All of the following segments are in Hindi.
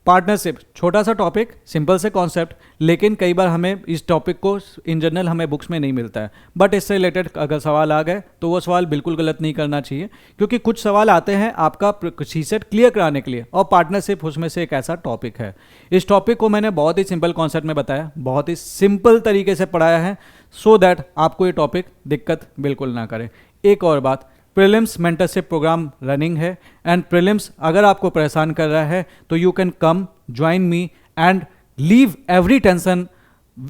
पार्टनरशिप, छोटा सा टॉपिक, सिंपल से कॉन्सेप्ट, लेकिन कई बार हमें इस टॉपिक को इन जनरल हमें बुक्स में नहीं मिलता है, बट इससे रिलेटेड अगर सवाल आ गए तो वो सवाल बिल्कुल गलत नहीं करना चाहिए, क्योंकि कुछ सवाल आते हैं आपका सीसेट क्लियर कराने के लिए, और पार्टनरशिप उसमें से एक ऐसा टॉपिक है। इस टॉपिक को मैंने बहुत ही सिंपल कॉन्सेप्ट में बताया, बहुत ही सिंपल तरीके से पढ़ाया है, सो दैट आपको ये टॉपिक दिक्कत बिल्कुल ना करे। एक और बात, प्रीलिम्स मेंटरशिप प्रोग्राम रनिंग है, एंड प्रीलिम्स अगर आपको परेशान कर रहा है तो you can come join me and leave every tension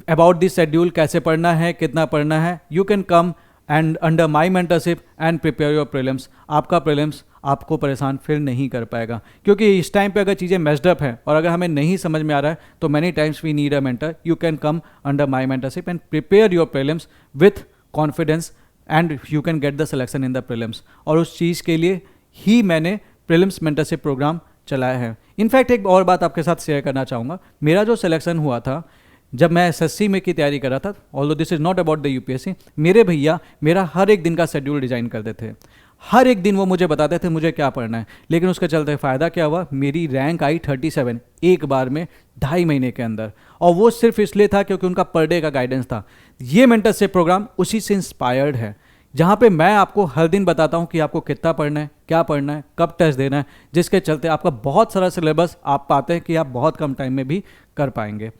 about this schedule, कैसे पढ़ना है, कितना पढ़ना है, you can come and under my mentorship and prepare your prelims. आपका प्रीलिम्स आपको परेशान फिर नहीं कर पाएगा, क्योंकि इस टाइम पे अगर चीज़ें मेस्ड अप है और अगर हमें नहीं समझ में आ रहा है तो many times we need a mentor, you can come under my mentorship and prepare your prelims with confidence and you can get the selection in the prelims. और उस चीज़ के लिए ही मैंने प्रीलिम्स मेंटरशिप प्रोग्राम चलाया है। इनफैक्ट एक और बात आपके साथ शेयर करना चाहूँगा, मेरा जो सिलेक्शन हुआ था जब मैं एसएससी में की तैयारी कर रहा था, although this is not about the UPSC, मेरे भैया मेरा हर एक दिन का शेड्यूल डिज़ाइन करते थे, हर एक दिन वो मुझे बताते थे मुझे क्या पढ़ना है, लेकिन उसके चलते फ़ायदा क्या हुआ, मेरी रैंक आई 37 एक बार में 2.5 महीने के अंदर, और वो सिर्फ इसलिए था क्योंकि उनका पर डे का गाइडेंस था। ये मेंटरशिप प्रोग्राम उसी से इंस्पायर्ड है, जहाँ पे मैं आपको हर दिन बताता हूँ कि आपको कितना पढ़ना है, क्या पढ़ना है, कब टेस्ट देना है, जिसके चलते आपका बहुत सारा सिलेबस आप पाते हैं कि आप बहुत कम टाइम में भी कर पाएंगे।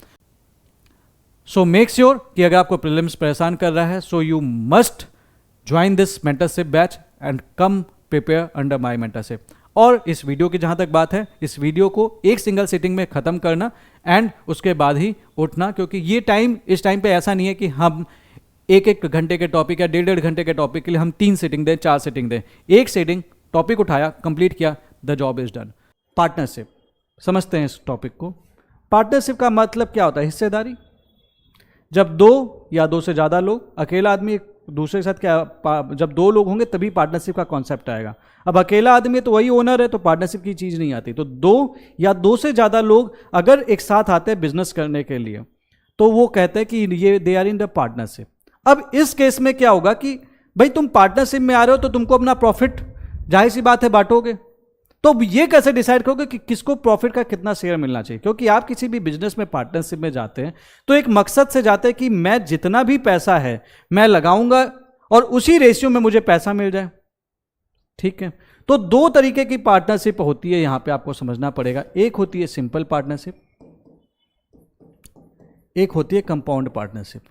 सो मेक श्योर कि अगर आपको प्रीलिम्स परेशान कर रहा है, so you must join this mentorship batch and come prepare under my mentorship. और इस वीडियो की जहाँ तक बात है, इस वीडियो को एक सिंगल सिटिंग में ख़त्म करना एंड उसके बाद ही उठना, क्योंकि ये टाइम, इस टाइम पे ऐसा नहीं है कि हम एक घंटे के टॉपिक या 1.5 घंटे के टॉपिक के लिए हम 3 सिटिंग दें, 4 सिटिंग दें। एक सिटिंग टॉपिक उठाया, कंप्लीट किया, the job is done. Partnership समझते हैं इस टॉपिक को। पार्टनरशिप का मतलब क्या होता है? हिस्सेदारी। जब 2 या 2 से ज़्यादा लोग, अकेला आदमी एक दूसरे के साथ क्या, जब 2 लोग होंगे तभी पार्टनरशिप का कॉन्सेप्ट आएगा। अब अकेला आदमी है तो वही ओनर है, तो पार्टनरशिप की चीज़ नहीं आती। तो 2 या 2 से ज़्यादा लोग अगर एक साथ आते हैं बिजनेस करने के लिए, तो वो कहते हैं कि ये they are in the partnership. अब इस केस में क्या होगा कि भाई तुम पार्टनरशिप में आ रहे हो तो तुमको अपना प्रॉफिट जाहिर सी बात है बांटोगे, तो ये कैसे डिसाइड करोगे कि किसको प्रॉफिट का कितना शेयर मिलना चाहिए? क्योंकि आप किसी भी बिजनेस में पार्टनरशिप में जाते हैं तो एक मकसद से जाते हैं कि मैं जितना भी पैसा है मैं लगाऊंगा और उसी रेशियो में मुझे पैसा मिल जाए, ठीक है। तो 2 तरीके की पार्टनरशिप होती है, यहां पे आपको समझना पड़ेगा। एक होती है सिंपल पार्टनरशिप, एक होती है कंपाउंड पार्टनरशिप।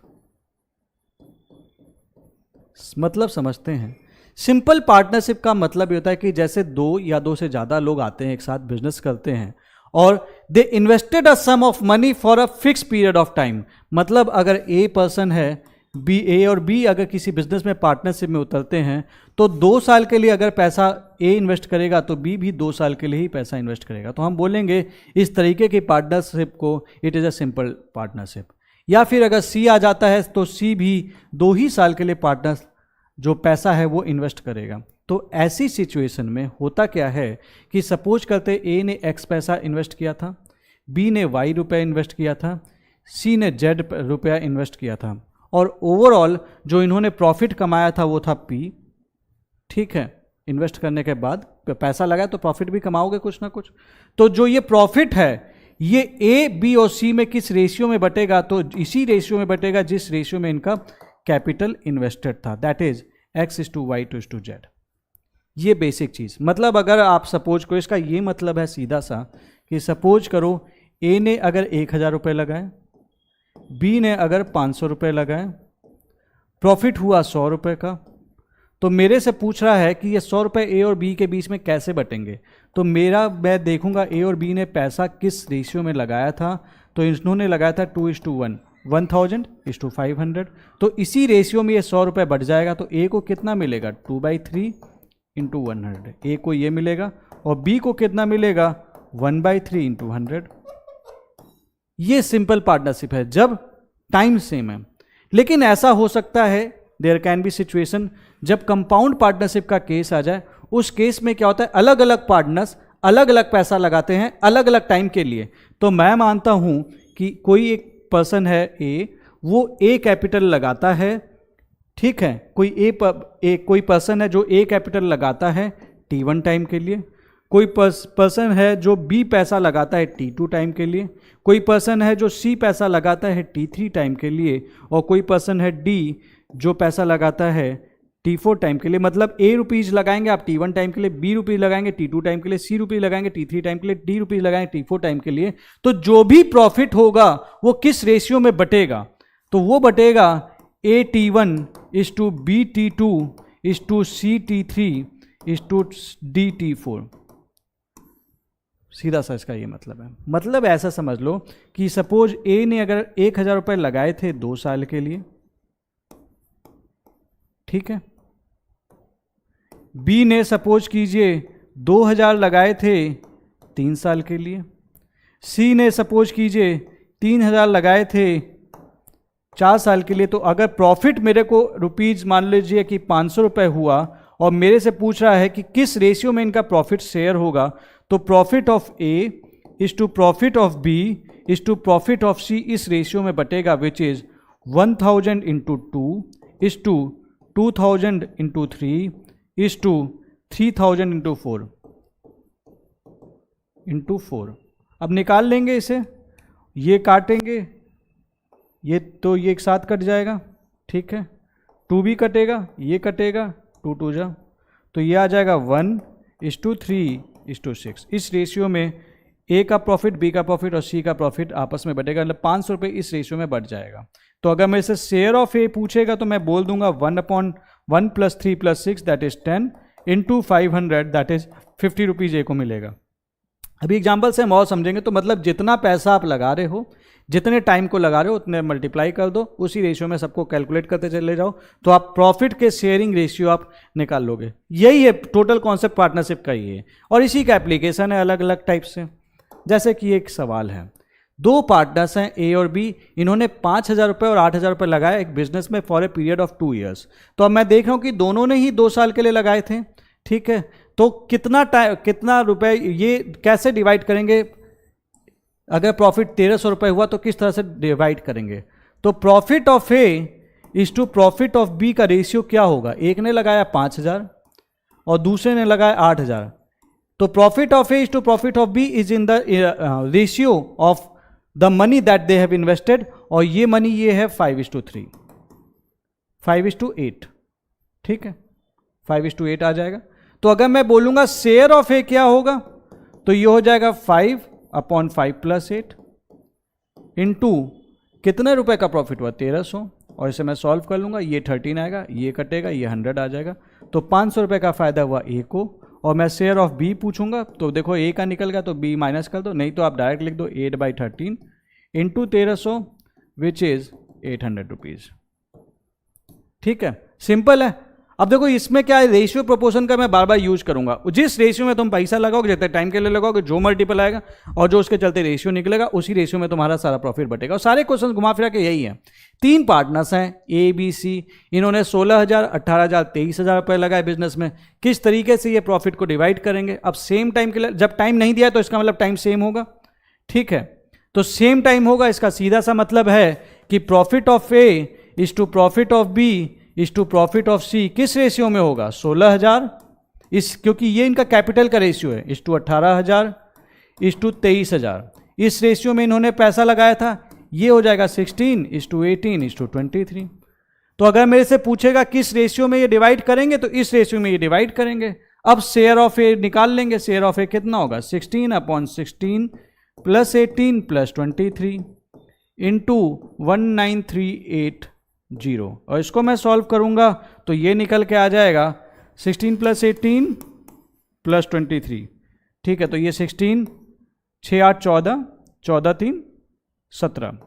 मतलब समझते हैं। सिंपल पार्टनरशिप का मतलब ये होता है कि जैसे 2 या 2 से ज़्यादा लोग आते हैं, एक साथ बिजनेस करते हैं और they invested a sum of money for a fix period of time. मतलब अगर ए पर्सन है, बी, ए और बी अगर किसी बिजनेस में पार्टनरशिप में उतरते हैं तो 2 साल के लिए अगर पैसा ए इन्वेस्ट करेगा तो बी भी 2 साल के लिए ही पैसा इन्वेस्ट करेगा। तो हम बोलेंगे इस तरीके की पार्टनरशिप को it is a simple partnership. या फिर अगर सी आ जाता है तो सी भी 2 ही साल के लिए पार्टनर जो पैसा है वो इन्वेस्ट करेगा। तो ऐसी सिचुएशन में होता क्या है कि सपोज करते ए ने एक्स पैसा इन्वेस्ट किया था, बी ने वाई रुपया इन्वेस्ट किया था, सी ने जेड रुपया इन्वेस्ट किया था, और ओवरऑल जो इन्होंने प्रॉफिट कमाया था वो था पी, ठीक है। इन्वेस्ट करने के बाद पैसा लगाया तो प्रॉफिट भी कमाओगे कुछ ना कुछ। तो जो ये प्रॉफिट है ये ए, बी और सी में किस रेशियो में बटेगा? तो इसी रेशियो में बटेगा जिस रेशियो में इनका कैपिटल इन्वेस्टेड था, that is x/y to z। ये बेसिक चीज। मतलब अगर आप सपोज करो, इसका ये मतलब है सीधा सा कि सपोज करो ए ने अगर 1000 रुपये लगाए, बी ने अगर 500 रुपये लगाए, प्रॉफिट हुआ 100 रुपये का, तो मेरे से पूछ रहा है कि ये 100 रुपये ए और बी के बीच में कैसे बटेंगे। तो मैं देखूंगा ए और बी ने पैसा किस रेशियो में लगाया था। तो इन्होंने लगाया था 2:1, 1000:500। तो इसी रेशियो में ये 100 रुपये बढ़ जाएगा। तो ए को कितना मिलेगा? 2/3 × 100। ए को ये मिलेगा और बी को कितना मिलेगा? 1/3 × 100। ये सिंपल पार्टनरशिप है जब टाइम सेम है। लेकिन ऐसा हो सकता है, देयर कैन बी सिचुएशन, जब कंपाउंड पार्टनरशिप का केस आ जाए, उस केस में क्या होता है, अलग अलग पार्टनर्स अलग अलग पैसा लगाते हैं अलग अलग टाइम के लिए। तो मैं मानता हूं कि कोई एक पर्सन है ए, वो ए कैपिटल लगाता है, ठीक है। कोई पर्सन है जो ए कैपिटल लगाता है T1 टाइम के लिए, कोई पर्सन है जो B पैसा लगाता है T2 टाइम के लिए, कोई पर्सन है जो C पैसा लगाता है T3 टाइम के लिए, और कोई पर्सन है D जो पैसा लगाता है T4 टाइम के लिए। मतलब A रुपीज़ लगाएंगे आप T1 टाइम के लिए, B रुपीज़ लगाएंगे T2 टाइम के लिए, C रुपीज़ लगाएंगे T3 टाइम के लिए, D रुपीज़ लगाएंगे T4 टाइम के लिए। तो जो भी प्रॉफिट होगा वो किस रेशियो में बटेगा? तो वो बटेगा A T1 is to B T2 is to C T3 is to D T4। सीधा सा इसका ये मतलब है। मतलब ऐसा समझ लो कि सपोज A ने अगर 1,000 रुपये लगाए थे 2 साल के लिए, ठीक है, B ने सपोज कीजिए 2,000 लगाए थे 3 साल के लिए, C ने सपोज कीजिए 3,000 लगाए थे 4 साल के लिए। तो अगर प्रॉफिट मेरे को रुपीज़ मान लीजिए कि 500 रुपये हुआ और मेरे से पूछ रहा है कि किस रेशियो में इनका प्रॉफिट शेयर होगा, तो profit of A is to profit of B is to profit of C इस रेशियो में बटेगा, which is 1,000 into 2 is to 2,000 into 3 is to 3,000 into 4 अब निकाल लेंगे इसे, ये काटेंगे, ये तो ये एक साथ कट जाएगा, ठीक है, 2 भी कटेगा, ये कटेगा, 2 2 जा, तो ये आ जाएगा 1:3:6। इस रेशियो में A का प्रॉफिट, B का प्रॉफिट और C का प्रॉफिट आपस में बटेगा, मतलब 500 रुपये इस रेशियो में बढ़ जाएगा। तो अगर मेरे से शेयर ऑफ A पूछेगा तो मैं बोल दूंगा 1/1 + 3 + 6 that is 10 into 500 that is 50 rupees A को मिलेगा। अभी एग्जाम्पल से हम और समझेंगे। तो मतलब जितना पैसा आप लगा रहे हो, जितने टाइम को लगा रहे हो, उतने मल्टीप्लाई कर दो, उसी रेशियो में सबको कैलकुलेट करते चले जाओ, तो आप प्रॉफिट के शेयरिंग रेशियो आप निकाल लोगे। यही है टोटल कॉन्सेप्ट पार्टनरशिप का, ही है। और इसी का एप्लीकेशन है अलग अलग टाइप से। जैसे कि एक सवाल है, 2 पार्टनर्स हैं A और B, इन्होंने 5,000 रुपये और 8,000 रुपये लगाए एक बिजनेस में for a period of 2 years. तो अब मैं देख रहा हूँ कि दोनों ने ही 2 साल के लिए लगाए थे, ठीक है। तो कितना रुपए ये कैसे डिवाइड करेंगे? अगर प्रॉफिट 1,300 रुपये हुआ तो किस तरह से डिवाइड करेंगे? तो profit of A is to profit of B का रेशियो क्या होगा? एक ने लगाया 5,000 और दूसरे ने लगाया 8,000। तो profit of A is to profit of B is in the ratio of the money that they have invested, और ये मनी ये है 5:3, 5:8, ठीक है, 5:8 आ जाएगा। तो अगर मैं बोलूंगा शेयर ऑफ A क्या होगा, तो ये हो जाएगा 5/5 + 8 इंटू कितने रुपए का प्रॉफिट हुआ? 1,300, और इसे मैं सॉल्व कर लूंगा, ये 13 आएगा, ये कटेगा, ये 100 आ जाएगा। तो 500 रुपये का फायदा हुआ A को। और मैं शेयर ऑफ B पूछूंगा, तो देखो A का निकल गया तो B माइनस कर दो, नहीं तो आप डायरेक्ट लिख दो 8/13 इंटू 1,300 विच इज 800 रुपीज़, ठीक है, सिंपल है। अब देखो इसमें क्या है, रेशियो प्रोपोर्शन का मैं बार बार यूज करूंगा। जिस रेशियो में तुम पैसा लगाओगे, जितने टाइम के लिए लगाओगे, जो मल्टीपल आएगा और जो उसके चलते रेशियो निकलेगा, उसी रेशियो में तुम्हारा सारा प्रॉफिट बटेगा। और सारे क्वेश्चन घुमा फिरा के यही है। 3 पार्टनर्स हैं A B C, इन्होंने 16,000, 18,000, 23,000 रुपये लगाए बिजनेस में। किस तरीके से ये प्रॉफिट को डिवाइड करेंगे? अब सेम टाइम के लिए, जब टाइम नहीं दिया तो इसका मतलब टाइम सेम होगा, ठीक है। तो सेम टाइम होगा, इसका सीधा सा मतलब है कि profit of A is to profit of B is to profit of C किस रेशियो में होगा? 16,000 इस, क्योंकि ये इनका कैपिटल का रेशियो है, इज टू 18,000 इज टू 23,000। इस रेशियो में इन्होंने पैसा लगाया था, ये हो जाएगा 16 इज टू 18 इज टू 23। तो अगर मेरे से पूछेगा किस रेशियो में ये डिवाइड करेंगे, तो इस रेशियो में ये डिवाइड करेंगे। अब शेयर ऑफ A निकाल लेंगे। शेयर ऑफ A कितना होगा? 16/16 + 18 + 23 इंटू 19,380। और इसको मैं सॉल्व करूंगा तो ये निकल के आ जाएगा 16 + 18 + 23, ठीक है। तो ये 16, 6 8 14, 14 3 17,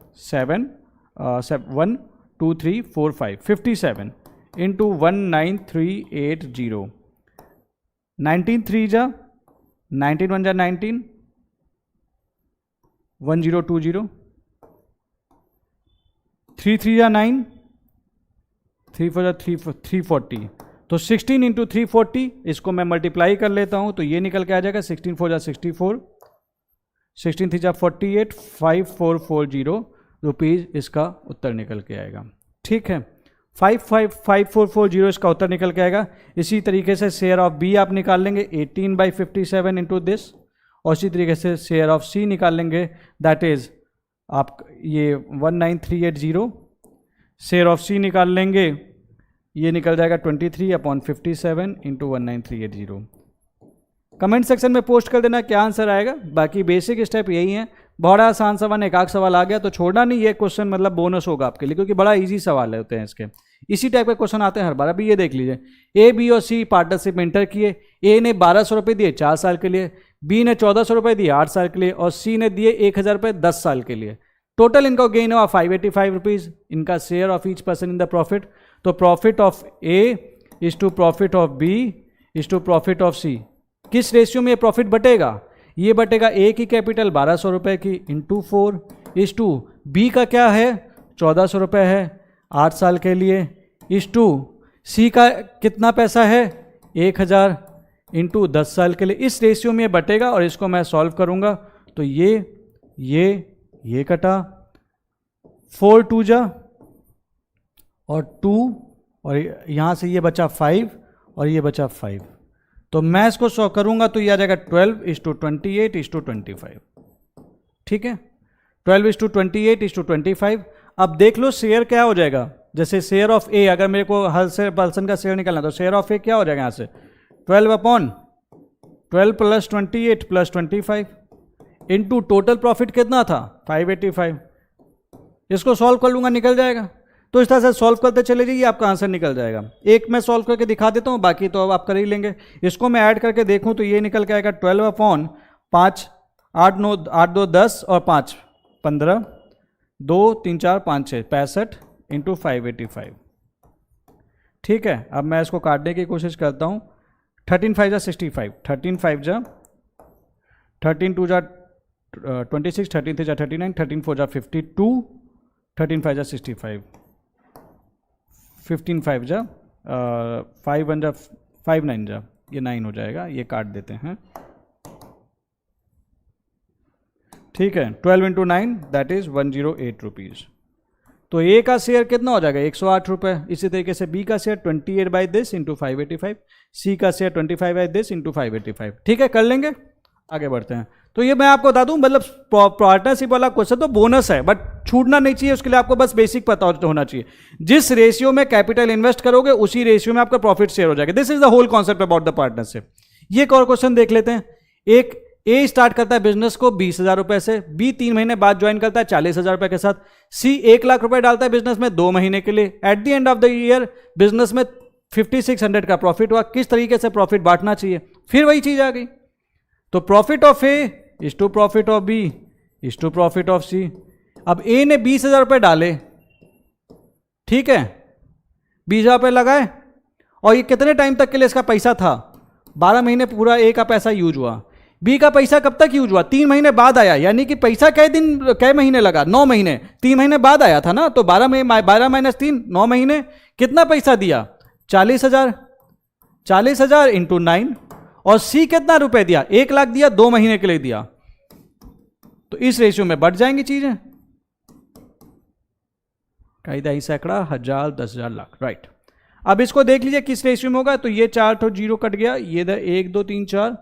7 1 2 3 4 5 57 इंटू 19,380। 19 3 जा 19 1 जा 19, 1020, 3 3 जा 9, 3 4 जा 340। तो 16 इंटू 340, इसको मैं मल्टीप्लाई कर लेता हूं तो ये निकल के आ जाएगा 16 4 जा 64, 16 3 जा 48, 5440 रुपीज़ इसका उत्तर निकल के आएगा, ठीक है। 55440 इसका उत्तर निकल के आएगा। इसी तरीके से शेयर ऑफ बी आप निकाल लेंगे 18/57 इंटू दिस, और इसी तरीके से शेयर ऑफ सी निकाल लेंगे, दैट इज आप ये 19380। शेयर ऑफ सी निकाल लेंगे, ये निकल जाएगा 23/57 इंटू 19380। कमेंट सेक्शन में पोस्ट कर देना क्या आंसर आएगा। बाकी बेसिक स्टेप यही है। बड़ा आसान सवाल, एक आध सवाल आ गया तो छोड़ना नहीं, ये क्वेश्चन मतलब बोनस होगा आपके लिए, क्योंकि बड़ा इजी सवाल होते हैं इसके। इसी टाइप के क्वेश्चन आते हैं हर बार। अभी ये देख लीजिए, ए बी और सी पार्टनरशिप इंटर किए। ए ने 1200 रुपये दिए 4 साल के लिए, बी ने 1400 रुपये दिए 8 साल के लिए, और सी ने दिए 1000 रुपये 10 साल के लिए। टोटल इनका गेन हुआ 585 रुपीज़। इनका share of each person in the profit. तो profit of A is to profit of B is to profit of C. किस रेशियो में ये प्रॉफिट बटेगा? ये बटेगा ए की कैपिटल 1200 रुपये की इंटू 4 इज टू बी का क्या है 1400 रुपये है 8 साल के लिए, इज टू सी का कितना पैसा है 1000 इंटू 10 साल के लिए। इस रेशियो में ये बटेगा और इसको मैं सॉल्व करूँगा तो ये कटा 4 2 जा और 2 और यहाँ से ये बचा 5 और ये बचा 5। तो मैं इसको सॉल्व करूँगा तो ये आ जाएगा 12:28:25। ठीक है, 12:28:25। अब देख लो शेयर क्या हो जाएगा। जैसे शेयर ऑफ ए, अगर मेरे को हर से पर्सन का शेयर निकालना तो शेयर ऑफ ए क्या हो जाएगा यहाँ से 12/12 plus 28 plus 25 into total profit कितना था 585। इसको सॉल्व कर लूँगा निकल जाएगा। तो इस तरह से सॉल्व करते चले जाइए, आपका आंसर निकल जाएगा। एक मैं सॉल्व करके दिखा देता हूँ, बाकी तो अब आप कर ही लेंगे। इसको मैं ऐड करके देखूँ तो ये निकल के आएगा 12/5 8 9 8 2 10 और 5 15 2 3 4 5 6 65 इंटू 585। ठीक है, अब मैं इसको काटने की कोशिश करता हूँ। 13 5 जा 65, 13 5 जा 13 2 जा 26, 13 3 जा 39, 13 4 जा 52, 13 5 जा 65, 15 5 जा 5 1 जा 5 9 जा ये 9 हो जाएगा। ये काट देते हैं। ठीक है, 12 इंटू 9 दैट इज 108 रुपीज़। तो ए का शेयर कितना हो जाएगा 108 रुपये। इसी तरीके से बी का शेयर 28 बाई दिस इंटू 585, सी का शेयर 25 बाई दिस इंटू 585। ठीक है, कर लेंगे, आगे बढ़ते हैं। तो ये मैं आपको बता दूं, मतलब पार्टनरशिप वाला क्वेश्चन तो बोनस है, बट छूटना नहीं चाहिए। उसके लिए आपको बस बेसिक पता होना चाहिए। जिस रेशियो में कैपिटल इन्वेस्ट करोगे उसी रेशियो में आपका प्रॉफिट शेयर हो जाएगा। This is the whole concept about the partnership. ये एक और क्वेश्चन देख लेते हैं। एक ए स्टार्ट करता है बिजनेस को 20,000 रुपए से, बी 3 महीने बाद ज्वाइन करता है 40,000 रुपए के साथ, सी 1 लाख रुपए डालता है बिजनेस में 2 महीने के लिए। Eight the end of the year business में 5600 का प्रॉफिट हुआ। किस तरीके से प्रॉफिट बांटना चाहिए? फिर वही चीज आ गई। तो profit of A is to profit of B is to profit of C. अब ए ने 20,000 रुपए डाले, ठीक है, 20,000 रुपए लगाए, और ये कितने टाइम तक के लिए इसका पैसा था 12 महीने पूरा ए का पैसा यूज हुआ। बी का पैसा कब तक यूज हुआ 3 महीने बाद आया, यानी कि पैसा कै महीने लगा 9 महीने, 3 महीने बाद आया था ना। तो 12 माइनस 3 9 महीने, कितना पैसा दिया 40,000, 40,000 इंटू 9। और सी कितना रुपए दिया 1 लाख दिया, 2 महीने के लिए दिया। तो इस रेशियो में बढ़ जाएंगी चीजें, कई दही सैकड़ा हजार 10,000 लाख, राइट। अब इसको देख लीजिए किस रेशियो में होगा। तो ये 4 तो 0 कट गया, ये 1 2 3 4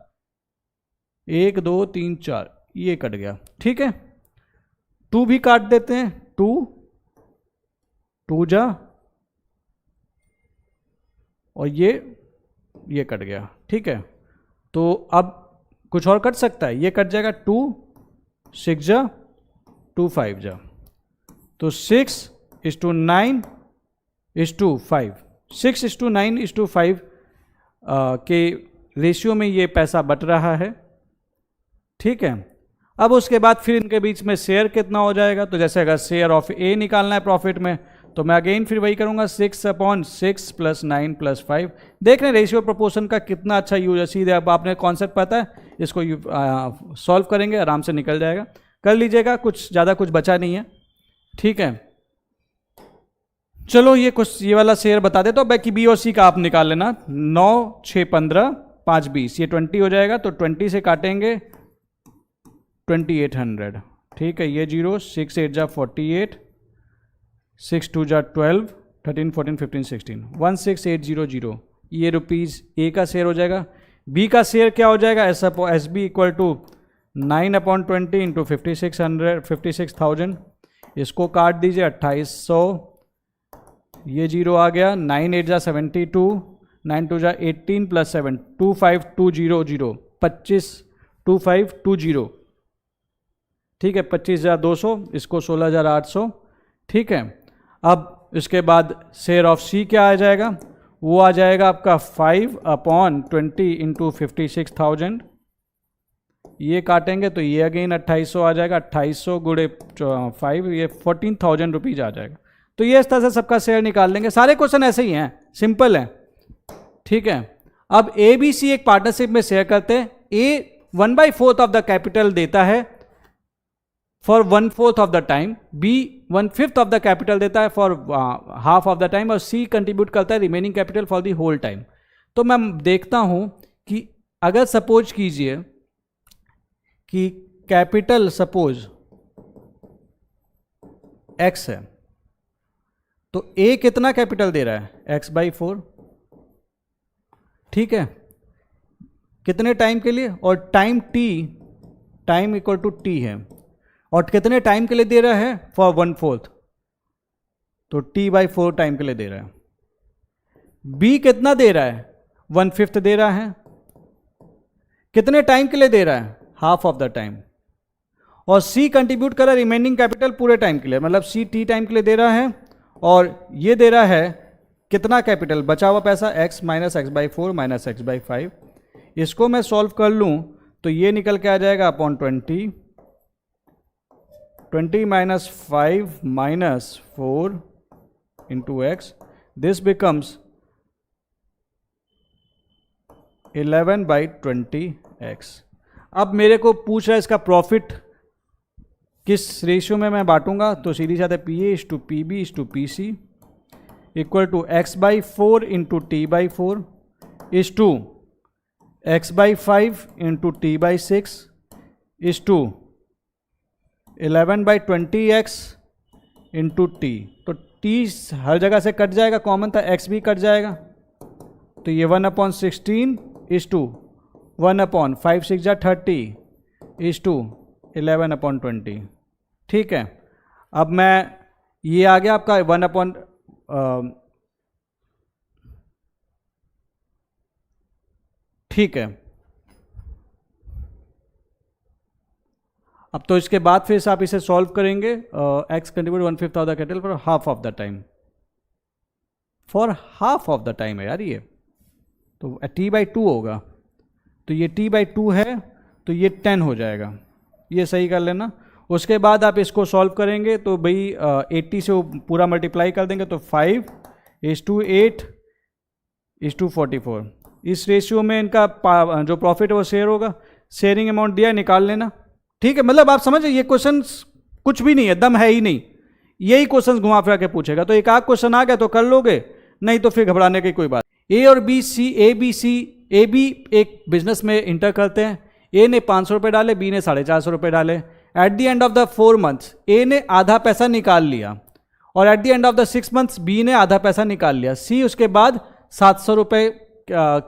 1 2 3 4 ये कट गया। ठीक है, 2 भी काट देते हैं, 2 2 जा, और ये कट गया। ठीक है, तो अब कुछ और कट सकता है, ये कट जाएगा 2 6 जा 2 5 जा। तो 6:9 इज टू 5, 6:9 इज टू 5 के रेशियो में ये पैसा बट रहा है। ठीक है, अब उसके बाद फिर इनके बीच में शेयर कितना हो जाएगा। तो जैसे अगर शेयर ऑफ ए निकालना है प्रॉफिट में, तो मैं अगेन फिर वही करूंगा 6/6 प्लस 9 प्लस 5। देख रहे हैं रेशियो प्रोपोर्शन का कितना अच्छा यूज है। सीधे अब आपने कॉन्सेप्ट पता है, इसको सॉल्व करेंगे आराम से निकल जाएगा। कर लीजिएगा, कुछ ज़्यादा कुछ बचा नहीं है। ठीक है, चलो ये वाला शेयर बता दे। तो बाकी बी और सी का आप निकाल लेना। 9 6 15 5 20 ये 20 हो जाएगा। तो 20 से काटेंगे 2800। ठीक है, ये 0 6 8 जा 48, 6 2 जा 12, 13, 14, 15, 16, 16800, ये रुपीज़ ए का शेयर हो जाएगा। बी का शेयर क्या हो जाएगा, S B equal to 9/20 into 56,000, इसको काट दीजिए 2800, ये जीरो आ गया, 9 8 जा 72, 9 2 जा 18 प्लस 7 25200, 252520, ठीक है, 25,200, इसको 16,800, ठीक है। अब इसके बाद शेयर ऑफ सी क्या आ जाएगा, वो आ जाएगा आपका 5/20 इंटू 56,000, ये काटेंगे तो ये अगेन 2800 आ जाएगा, 2800 गुणे 5, ये 14,000 रुपीज़ आ जाएगा। तो ये इस तरह से सबका शेयर निकाल लेंगे। सारे क्वेश्चन ऐसे ही हैं, सिंपल है, ठीक है। अब ए बी सी एक पार्टनरशिप में शेयर करते हैं। ए 1/4 ऑफ द कैपिटल देता है for 1/4 of the time, B 1/5 of the capital देता है for half of the time, और सी कंट्रीब्यूट करता है remaining capital for the whole time. तो मैं देखता हूं कि अगर सपोज कीजिए कि कैपिटल सपोज एक्स है, तो ए कितना कैपिटल दे रहा है, x/4, ठीक है, कितने टाइम के लिए, और time T, time equal to T है, और कितने टाइम के लिए दे रहा है, फॉर 1/4, तो t/4 टाइम के लिए दे रहा है। बी कितना दे रहा है, 1/5 दे रहा है, कितने टाइम के लिए दे रहा है, हाफ ऑफ द टाइम, और सी कंट्रीब्यूट कर रहा है रिमेनिंग कैपिटल पूरे टाइम के लिए, मतलब सी टी टाइम के लिए दे रहा है, और ये दे रहा है कितना कैपिटल, बचा हुआ पैसा x minus x/4 minus x/5। इसको मैं सॉल्व कर लूं तो ये निकल के आ जाएगा upon 20 minus 5 minus 4 into x, this becomes 11/20x। अब मेरे को पूछ रहा है इसका प्रॉफिट किस रेशियो में मैं बांटूंगा, तो सीधी सी P A is to P B is to P C equal to x/4 into t/4 is to x/5 into t/6 is to 11/20x into T. तो t हर जगह से कट जाएगा, कॉमन था, x भी कट जाएगा, तो ये 1/16 इज टू 1/5 6 जा 30 इज टू 11/20, ठीक है। अब मैं, ये आ गया आपका 1/, ठीक है। अब तो इसके बाद फिर से आप इसे सॉल्व करेंगे, x contribute 1/5 of the capital for half of the time, for half of the time है यार ये, तो t/2 होगा, तो ये t/2 है, तो ये 10 हो जाएगा, ये सही कर लेना। उसके बाद आप इसको सॉल्व करेंगे तो भाई 80 से पूरा मल्टीप्लाई कर देंगे, तो 5:8:44, इस रेशियो में इनका जो प्रॉफिट है वो शेयर होगा, शेयरिंग अमाउंट दिया है, निकाल लेना, ठीक है। मतलब आप समझ, ये क्वेश्चन कुछ भी नहीं है, दम है ही नहीं, यही क्वेश्चन घुमा फिरा के पूछेगा, तो एक आध क्वेश्चन आ गया तो कर लोगे, नहीं तो फिर घबराने की कोई बात। ए और बी सी, ए बी एक बिजनेस में इंटर करते हैं, ए ने 500 रुपये डाले, बी ने 450 रुपये डाले। At the end of the 4 months A ने आधा पैसा निकाल लिया, और at the end of the 6 months B ने आधा पैसा निकाल लिया। सी उसके बाद 700 रुपये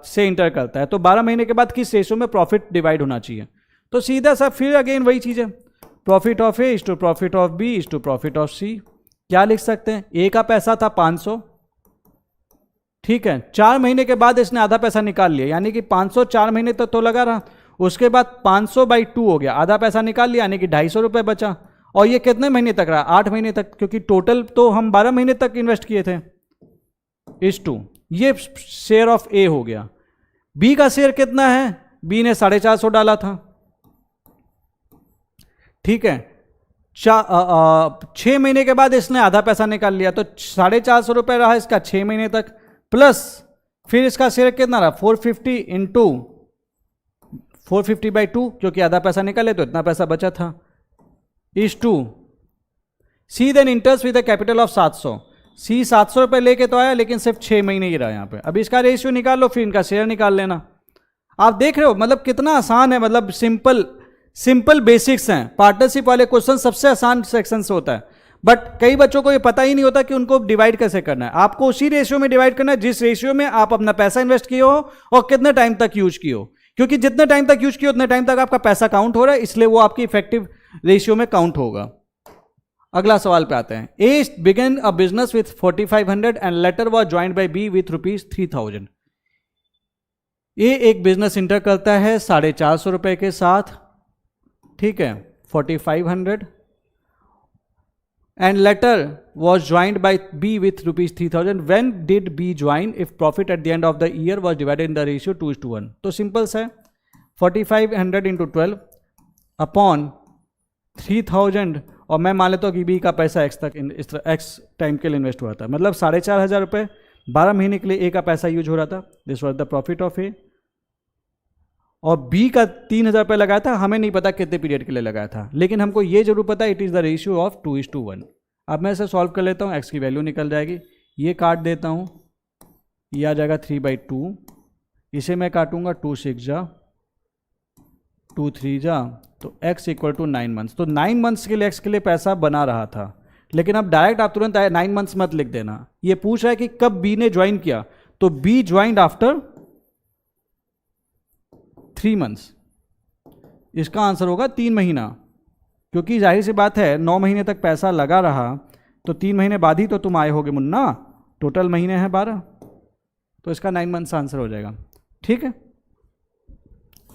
से इंटर करता है, तो 12 महीने के बाद किस रेशो में प्रॉफिट डिवाइड होना चाहिए, तो सीधा सा फिर अगेन वही चीज़ है, profit of A is to profit of B is to profit of C. क्या लिख सकते हैं, ए का पैसा था 500, ठीक है, 4 महीने के बाद इसने आधा पैसा निकाल लिया, यानी कि 500 4 महीने तक तो लगा रहा, उसके बाद 500/2 हो गया, आधा पैसा निकाल लिया, यानी कि 250 रुपये बचा, और ये कितने महीने तक रहा, 8 महीने तक, क्योंकि टोटल तो हम 12 महीने तक इन्वेस्ट किए थे, इज टू, ये शेयर ऑफ ए हो गया। बी का शेयर कितना है, बी ने 450 डाला था, ठीक है, 6 महीने के बाद इसने आधा पैसा निकाल लिया, तो 450 रुपये रहा इसका 6 महीने तक, प्लस फिर इसका शेयर कितना रहा, 450 इंटू 450/2, क्योंकि आधा पैसा निकाले तो इतना पैसा बचा था, is to C then interest with the capital of 700। C 700 रुपये लेके तो आया, लेकिन सिर्फ 6 महीने ही रहा यहाँ पे। अब इसका रेशियो निकाल लो, फिर इनका शेयर निकाल लेना। आप देख रहे हो मतलब कितना आसान है, मतलब सिंपल बेसिक्स हैं। पार्टनरशिप वाले क्वेश्चन सबसे आसान सेक्शन से होता है, बट कई बच्चों को ये पता ही नहीं होता कि उनको डिवाइड कैसे करना है। आपको उसी रेशियो में डिवाइड करना है जिस रेशियो में आप अपना पैसा इन्वेस्ट किए हो और कितने टाइम तक यूज किए हो, क्योंकि जितने टाइम तक यूज किए उतने टाइम तक आपका पैसा काउंट हो रहा है, इसलिए वो आपकी इफेक्टिव रेशियो में काउंट होगा। अगला सवाल पे आते हैं। A began a business with 4500 and later was joined by B with ₹3000। A एक बिजनेस इंटर करता है 450 रुपए के साथ, ठीक है, 4500, and later was joined by B with ₹3000। When did B join if profit at the end of the year was divided in the ratio 2:1। तो सिंपल है, 4500 इंटू 12 अपॉन 3000, और मैं मान लेता हूँ कि बी का पैसा एक्स टाइम के लिए इन्वेस्ट हुआ था, मतलब 4500 रुपये 12 महीने के लिए ए का पैसा यूज हो रहा था। This was the profit of A. और बी का 3000 रुपये लगाया था, हमें नहीं पता कितने पीरियड के लिए लगाया था, लेकिन हमको ये जरूर पता है it is the ratio of 2:1। अब मैं इसे सॉल्व कर लेता हूँ, एक्स की वैल्यू निकल जाएगी, ये काट देता हूँ, ये आ जाएगा 3/2, इसे मैं काटूंगा 2 6 जा 2 3 जा, तो x इक्वल टू 9 मंथ्स। तो 9 मंथ्स के लिए x के लिए पैसा बना रहा था, लेकिन अब डायरेक्ट आप तुरंत 9 मंथ्स मत लिख देना, ये पूछ रहा है कि कब b ने ज्वाइन किया, तो b ज्वाइंड आफ्टर 3 मंथ्स। इसका आंसर होगा 3 महीना, क्योंकि जाहिर सी बात है 9 महीने तक पैसा लगा रहा, तो 3 महीने बाद ही तो तुम आए होगे मुन्ना, टोटल महीने हैं 12, तो इसका 9 मंथ्स आंसर हो जाएगा। ठीक है,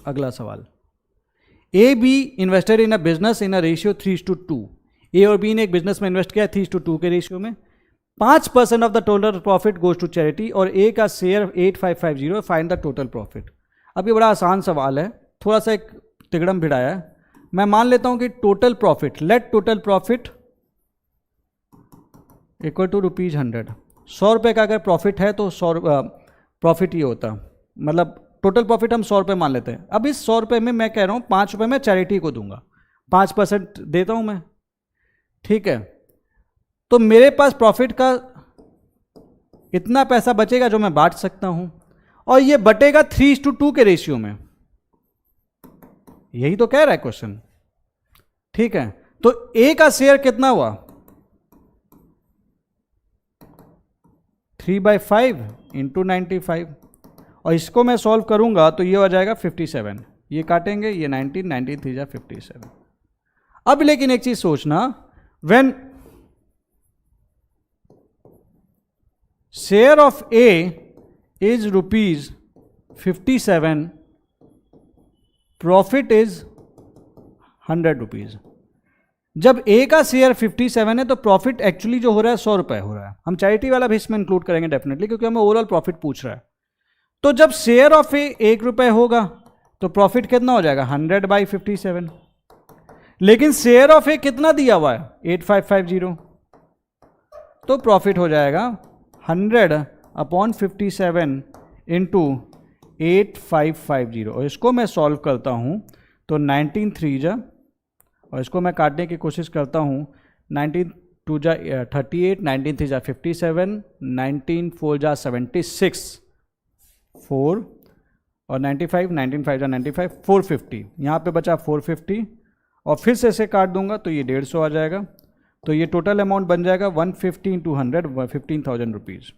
अगला सवाल। A be invested in a business in a ratio 3:2। ए और बी ने एक बिजनेस में इन्वेस्ट किया 3:2 के रेशियो में। 5% of the total profit goes to charity और ए का share 8550, find the total profit. अब ये बड़ा आसान सवाल है, थोड़ा सा एक तिगड़म भिड़ाया है। मैं मान लेता हूं कि total profit, let total profit equal to ₹100। 100 रुपये का अगर प्रॉफिट है तो 100 प्रॉफिट ये होता, मतलब टोटल प्रॉफिट हम 100 रुपये मान लेते हैं। अब इस 100 रुपये में मैं कह रहा हूँ 5 रुपये मैं चैरिटी को दूंगा, 5% देता हूँ मैं, ठीक है। तो मेरे पास प्रॉफिट का इतना पैसा बचेगा जो मैं बांट सकता हूँ, और ये बटेगा 3:2 के रेशियो में, यही तो कह रहा है क्वेश्चन, ठीक है। तो ए का शेयर कितना हुआ 3/5 इंटू 95, और इसको मैं सॉल्व करूंगा तो ये हो जाएगा 57, ये काटेंगे, ये 19 19 3 जा 57। अब लेकिन एक चीज सोचना, when share of A is ₹57, profit is ₹100। जब ए का शेयर 57 है तो प्रॉफिट एक्चुअली जो हो रहा है 100 रुपए हो रहा है। हम चैरिटी वाला भी इसमें इंक्लूड करेंगे डेफिनेटली, क्योंकि हमें ओवरऑल प्रॉफिट पूछ रहा है। तो जब शेयर ऑफ ए 1 रुपए होगा तो प्रॉफिट कितना हो जाएगा 100/57, लेकिन शेयर ऑफ ए कितना दिया हुआ है 8550, तो प्रॉफिट हो जाएगा 100/57 इंटू 8550, और इसको मैं सॉल्व करता हूं तो 19 3 जा, और इसको मैं काटने की कोशिश करता हूं, 19 2 जा 38, 19 3 जा 57, 19 4 जा 76, 4 और 95, 19 5 जा 95, 450, यहाँ पे बचा 450, और फिर से इसे काट दूंगा तो ये 150 आ जाएगा। तो ये टोटल अमाउंट बन जाएगा 150 into 100 15,000 रुपीज़।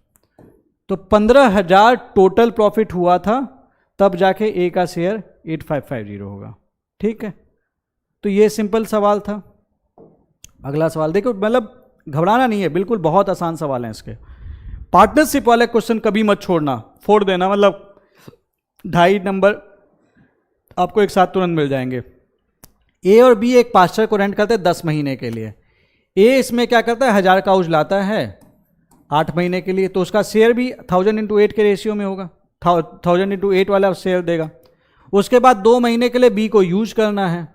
तो 15,000 टोटल प्रॉफिट हुआ था, तब जाके ए का शेयर 8550 होगा। ठीक है, तो ये सिंपल सवाल था। अगला सवाल देखो, मतलब घबराना नहीं है, बिल्कुल बहुत आसान सवाल है इसके। पार्टनरशिप वाले क्वेश्चन कभी मत छोड़ना, फोड़ देना, मतलब 2.5 नंबर आपको एक साथ तुरंत मिल जाएंगे। ए और बी एक पास्चर को रेंट करते हैं 10 महीने के लिए। ए इसमें क्या करता है 1000 काउज लाता है 8 महीने के लिए, तो उसका शेयर भी 1000 into 8 के रेशियो में होगा, 1000 into 8 वाला शेयर देगा। उसके बाद 2 महीने के लिए बी को यूज करना है,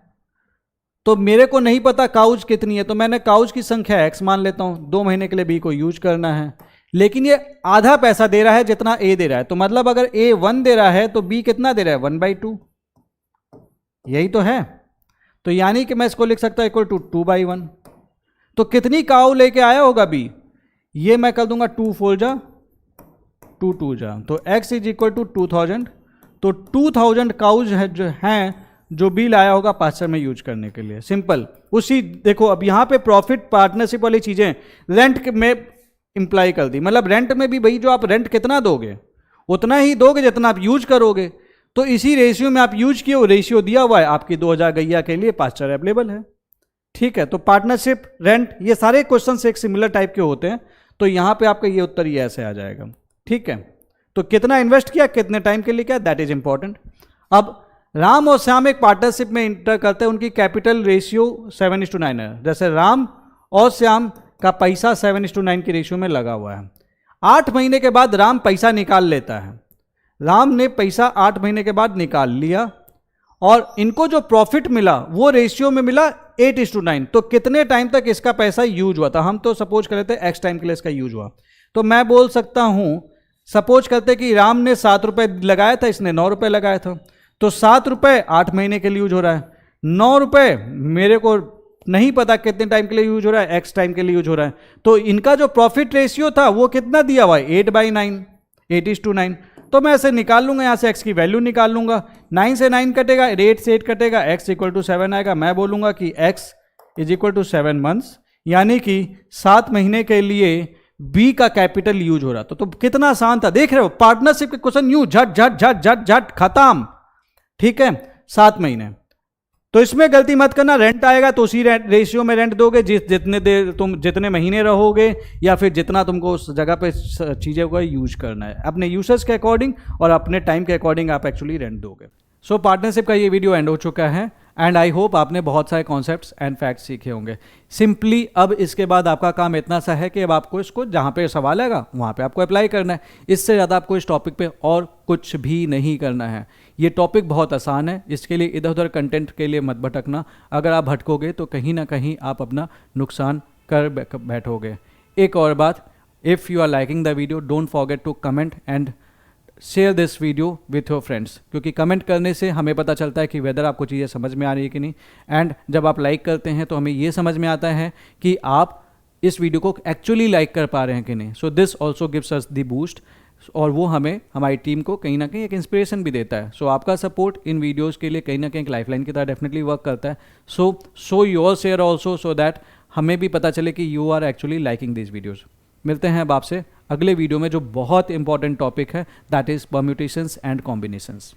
तो मेरे को नहीं पता काउज कितनी है, तो मैंने काउज की संख्या x मान लेता हूं। 2 महीने के लिए बी को यूज करना है, लेकिन ये आधा पैसा दे रहा है जितना ए दे रहा है, तो मतलब अगर ए 1 दे रहा है तो बी कितना दे रहा है 1/2, यही तो है। तो यानी कि मैं इसको लिख सकता इक्वल टू 2/1। तो कितनी काउ लेके आया होगा बी, ये मैं कर दूंगा 2 4 जा 2 जा, तो x इज इक्वल टू 2000। तो 2000 काउज है जो हैं जो बिल आया होगा पार्टनर में यूज करने के लिए, सिंपल। उसी देखो अब यहाँ पे प्रॉफिट पार्टनरशिप वाली चीजें रेंट में इंप्लाई कर दी, मतलब रेंट में भी भाई जो आप रेंट कितना दोगे उतना ही दोगे जितना आप यूज करोगे। तो इसी रेशियो में आप यूज किए, रेशियो दिया हुआ है आपकी 2000 गैया के लिए पास्चर अवेलेबल है, ठीक है। तो पार्टनरशिप, रेंट, ये सारे क्वेश्चन एक सिमिलर टाइप के होते हैं। तो यहां पे आपका ये उत्तर ये ऐसे आ जाएगा, ठीक है। तो कितना इन्वेस्ट किया, कितने टाइम के लिए किया, दैट इज इंपॉर्टेंट। अब राम और श्याम एक पार्टनरशिप में इंटर करते हैं, उनकी कैपिटल रेशियो 7:9 है। जैसे राम और श्याम का पैसा 7:9 की रेशियो में लगा हुआ है। 8 महीने के बाद राम पैसा निकाल लेता है। राम ने पैसा 8 महीने के बाद निकाल लिया और इनको जो प्रॉफिट मिला वो रेशियो में मिला 8:9। तो कितने टाइम तक इसका पैसा यूज हुआ था, हम तो सपोज कर लेते हैं एक्स टाइम के लिए इसका यूज हुआ। तो मैं बोल सकता हूं, सपोज करते कि राम ने 7 रुपए लगाया था, इसने 9 रुपए लगाया था। तो 7 रुपए 8 महीने के लिए यूज हो रहा है, 9 रुपए मेरे को नहीं पता कितने टाइम के लिए यूज हो रहा है, एक्स टाइम के लिए यूज हो रहा है। तो इनका जो प्रॉफिट रेशियो था वो कितना दिया हुआ है, 8/9, 8:9। तो मैं ऐसे निकाल लूंगा, यहां से x की वैल्यू निकाल लूंगा, 9 से 9 कटेगा, 8 से 8 कटेगा, x = 7 आएगा। मैं बोलूंगा कि x = 7 मंथ्स, यानी कि 7 महीने के लिए b का कैपिटल यूज हो रहा था। तो कितना आसान था, देख रहे हो, पार्टनरशिप के क्वेश्चन यूं झट झट झट झट झट खत्म, ठीक है। 7 महीने, तो इसमें गलती मत करना, रेंट आएगा तो उसी रेशियो में रेंट दोगे, जितने देर तुम जितने महीने रहोगे या फिर जितना तुमको उस जगह पे चीज़ें को यूज करना है, अपने यूसेज के अकॉर्डिंग और अपने टाइम के अकॉर्डिंग आप एक्चुअली रेंट दोगे। सो पार्टनरशिप का ये वीडियो एंड हो चुका है एंड आई होप आपने बहुत सारे कॉन्सेप्ट्स एंड फैक्ट्स सीखे होंगे। सिंपली अब इसके बाद आपका काम इतना सा है कि अब आपको इसको जहाँ पे सवाल आएगा वहाँ पे आपको अप्लाई करना है। इससे ज़्यादा आपको इस टॉपिक पे और कुछ भी नहीं करना है। ये टॉपिक बहुत आसान है, इसके लिए इधर उधर कंटेंट के लिए मत भटकना। अगर आप भटकोगे तो कहीं ना कहीं आप अपना नुकसान कर बैठोगे। एक और बात, if you are liking the video don't forget to comment and share this video with your friends, क्योंकि कमेंट करने से हमें पता चलता है कि वेदर आपको चीज़ें समझ में आ रही है कि नहीं। एंड जब आप लाइक करते हैं तो हमें ये समझ में आता है कि आप इस वीडियो को एक्चुअली लाइक कर पा रहे हैं कि नहीं। So this also gives us the boost और वो हमें, हमारी टीम को कहीं ना कहीं एक इंस्पिरेशन भी देता है। सो आपका सपोर्ट इन वीडियोज़ के लिए कहीं ना कहीं एक लाइफलाइन की तरह डेफिनेटली वर्क करता है। So your share also, so that हमें भी पता चले कि you are actually liking this videos. मिलते हैं अब आपसे अगले वीडियो में जो बहुत इंपॉर्टेंट टॉपिक है, that is permutations and combinations.